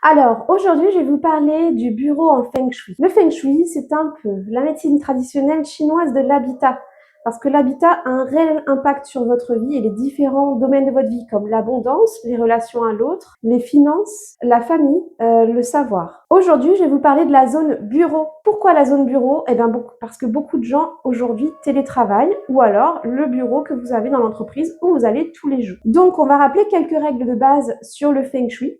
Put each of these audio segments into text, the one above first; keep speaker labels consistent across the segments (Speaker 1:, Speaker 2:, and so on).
Speaker 1: Alors, aujourd'hui, je vais vous parler du bureau en Feng Shui. Le Feng Shui, c'est un peu la médecine traditionnelle chinoise de l'habitat. Parce que l'habitat a un réel impact sur votre vie et les différents domaines de votre vie, comme l'abondance, les relations à l'autre, les finances, la famille, le savoir. Aujourd'hui, je vais vous parler de la zone bureau. Pourquoi la zone bureau? Eh bien, parce que beaucoup de gens aujourd'hui télétravaillent ou alors le bureau que vous avez dans l'entreprise où vous allez tous les jours. Donc, on va rappeler quelques règles de base sur le Feng Shui.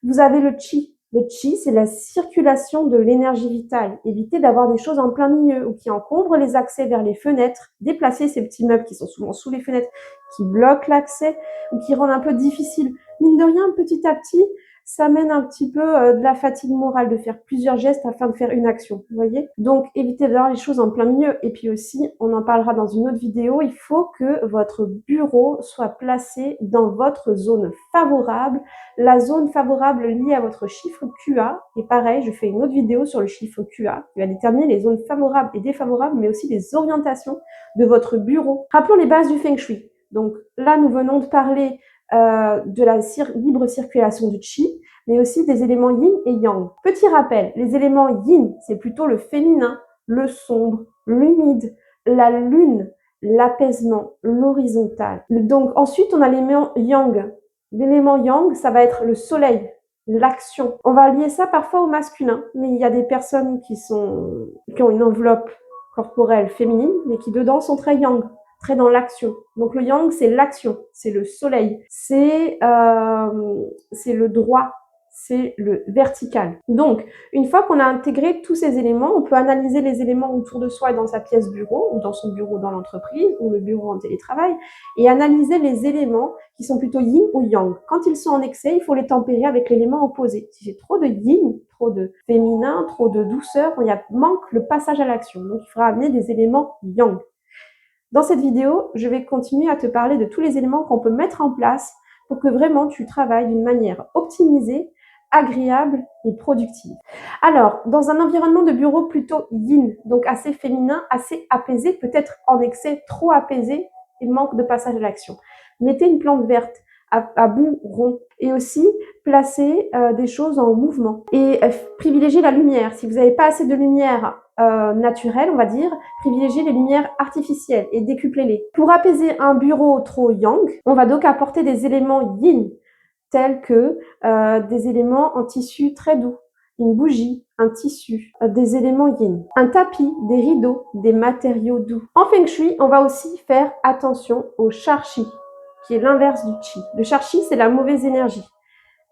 Speaker 1: Vous avez le qi. Le qi, c'est la circulation de l'énergie vitale. Évitez d'avoir des choses en plein milieu ou qui encombrent les accès vers les fenêtres. Déplacez ces petits meubles qui sont souvent sous les fenêtres, qui bloquent l'accès ou qui rendent un peu difficile. Mine de rien, petit à petit, ça mène un petit peu de la fatigue morale de faire plusieurs gestes afin de faire une action, vous voyez. Donc, évitez d'avoir les choses en plein milieu. Et puis aussi, on en parlera dans une autre vidéo, il faut que votre bureau soit placé dans votre zone favorable, la zone favorable liée à votre chiffre QA. Et pareil, je fais une autre vidéo sur le chiffre QA qui va déterminer les zones favorables et défavorables, mais aussi les orientations de votre bureau. Rappelons les bases du Feng Shui. Donc là, nous venons de parler de la libre circulation du qi, mais aussi des éléments yin et yang. Petit rappel, les éléments yin, c'est plutôt le féminin, le sombre, l'humide, la lune, l'apaisement, l'horizontal. Donc ensuite, on a l'élément yang. L'élément yang, ça va être le soleil, l'action. On va lier ça parfois au masculin, mais il y a des personnes qui ont une enveloppe corporelle féminine, mais qui dedans sont très yang, très dans l'action. Donc le yang, c'est l'action, c'est le soleil, c'est le droit, c'est le vertical. Donc, une fois qu'on a intégré tous ces éléments, on peut analyser les éléments autour de soi dans sa pièce bureau, ou dans son bureau dans l'entreprise, ou le bureau en télétravail, et analyser les éléments qui sont plutôt yin ou yang. Quand ils sont en excès, il faut les tempérer avec l'élément opposé. Si j'ai trop de yin, trop de féminin, trop de douceur, manque le passage à l'action. Donc, il faudra amener des éléments yang. Dans cette vidéo, je vais continuer à te parler de tous les éléments qu'on peut mettre en place pour que vraiment tu travailles d'une manière optimisée, agréable et productive. Alors, dans un environnement de bureau plutôt yin, donc assez féminin, assez apaisé, peut-être en excès trop apaisé et manque de passage à l'action. Mettez une plante verte à bout rond et aussi placez des choses en mouvement et privilégiez la lumière. Si vous n'avez pas assez de lumière naturelle, on va dire, privilégiez les lumières artificielles et décuplez-les. Pour apaiser un bureau trop yang, on va donc apporter des éléments yin, tels que des éléments en tissu très doux, une bougie, un tissu, des éléments yin, un tapis, des rideaux, des matériaux doux. En Feng Shui, on va aussi faire attention au Sharqi, qui est l'inverse du Qi. Le Sharqi, c'est la mauvaise énergie.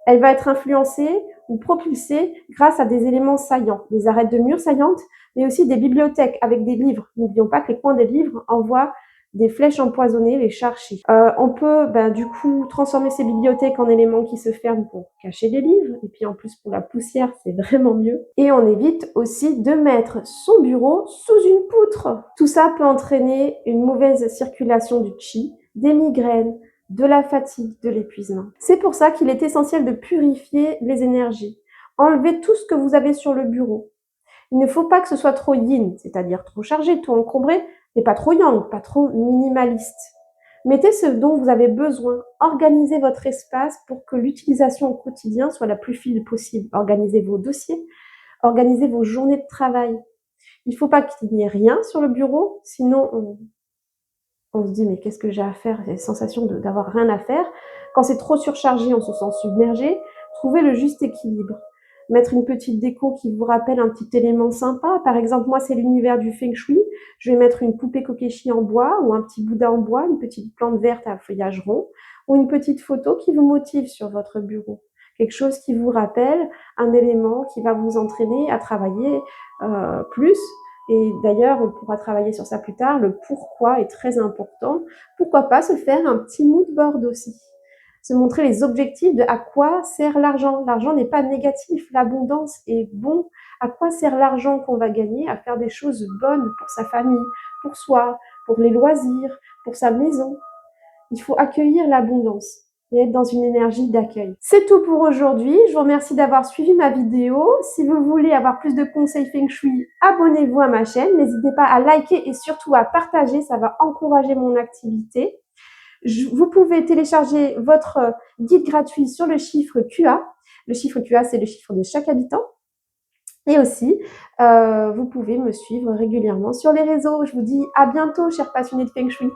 Speaker 1: Elle va être influencée ou propulsée grâce à des éléments saillants, des arêtes de murs saillantes, mais aussi des bibliothèques avec des livres. N'oublions pas que les coins des livres envoient des flèches empoisonnées, les Sharqi. On peut du coup transformer ces bibliothèques en éléments qui se ferment pour cacher des livres, et puis en plus pour la poussière, c'est vraiment mieux. Et on évite aussi de mettre son bureau sous une poutre. Tout ça peut entraîner une mauvaise circulation du qi, des migraines, de la fatigue, de l'épuisement. C'est pour ça qu'il est essentiel de purifier les énergies. Enlevez tout ce que vous avez sur le bureau. Il ne faut pas que ce soit trop yin, c'est-à-dire trop chargé, trop encombré, mais pas trop yang, pas trop minimaliste. Mettez ce dont vous avez besoin. Organisez votre espace pour que l'utilisation au quotidien soit la plus fluide possible. Organisez vos dossiers, organisez vos journées de travail. Il ne faut pas qu'il n'y ait rien sur le bureau, sinon on se dit mais qu'est-ce que j'ai à faire? J'ai la sensation d'avoir rien à faire. Quand c'est trop surchargé, on se sent submergé. Trouvez le juste équilibre. Mettre une petite déco qui vous rappelle un petit élément sympa. Par exemple, moi, c'est l'univers du Feng Shui. Je vais mettre une poupée kokeshi en bois ou un petit Bouddha en bois, une petite plante verte à feuillage rond ou une petite photo qui vous motive sur votre bureau. Quelque chose qui vous rappelle un élément qui va vous entraîner à travailler plus. Et d'ailleurs, on pourra travailler sur ça plus tard. Le pourquoi est très important. Pourquoi pas se faire un petit mood board aussi? Se montrer les objectifs de à quoi sert l'argent. L'argent n'est pas négatif, l'abondance est bon. À quoi sert l'argent qu'on va gagner? À faire des choses bonnes pour sa famille, pour soi, pour les loisirs, pour sa maison. Il faut accueillir l'abondance et être dans une énergie d'accueil. C'est tout pour aujourd'hui. Je vous remercie d'avoir suivi ma vidéo. Si vous voulez avoir plus de conseils Feng Shui, abonnez-vous à ma chaîne. N'hésitez pas à liker et surtout à partager. Ça va encourager mon activité. Vous pouvez télécharger votre guide gratuit sur le chiffre QA. Le chiffre QA, c'est le chiffre de chaque habitant. Et aussi, vous pouvez me suivre régulièrement sur les réseaux. Je vous dis à bientôt, chers passionnés de Feng Shui.